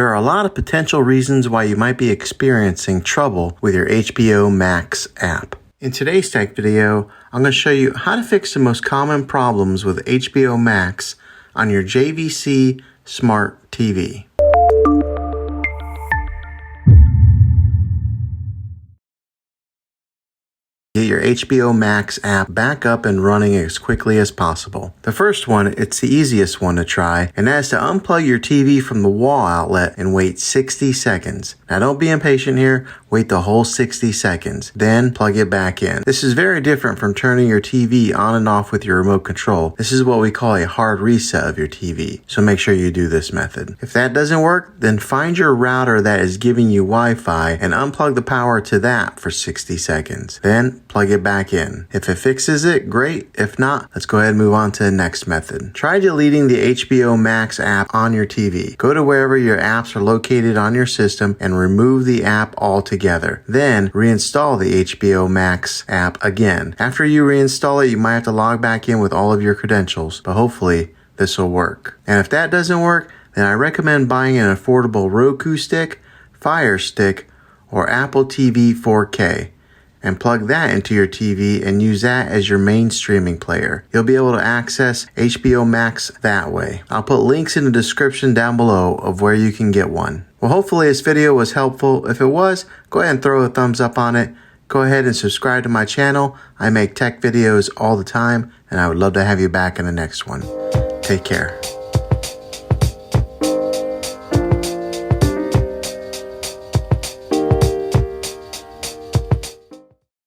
There are a lot of potential reasons why you might be experiencing trouble with your HBO Max app. In today's tech video, I'm going to show you how to fix the most common problems with HBO Max on your JVC Smart TV. Get your HBO Max app back up and running as quickly as possible. The first one, it's the easiest one to try, and that is to unplug your TV from the wall outlet and wait 60 seconds. Now don't be impatient here, wait the whole 60 seconds, then plug it back in. This is very different from turning your TV on and off with your remote control. This is what we call a hard reset of your TV, so make sure you do this method. If that doesn't work, then find your router that is giving you Wi-Fi and unplug the power to that for 60 seconds. Then plug it back in. If it fixes it, great. If not, let's go ahead and move on to the next method. Try deleting the HBO Max app on your TV. Go to wherever your apps are located on your system and remove the app altogether. Then reinstall the HBO Max app again. After you reinstall it, you might have to log back in with all of your credentials, but hopefully this will work. And if that doesn't work, then I recommend buying an affordable Roku stick, Fire Stick, or Apple TV 4K. And plug that into your TV and use that as your main streaming player. You'll be able to access HBO Max that way. I'll put links in the description down below of where you can get one. Well, hopefully this video was helpful. If it was, go ahead and throw a thumbs up on it. Go ahead and subscribe to my channel. I make tech videos all the time, and I would love to have you back in the next one. Take care.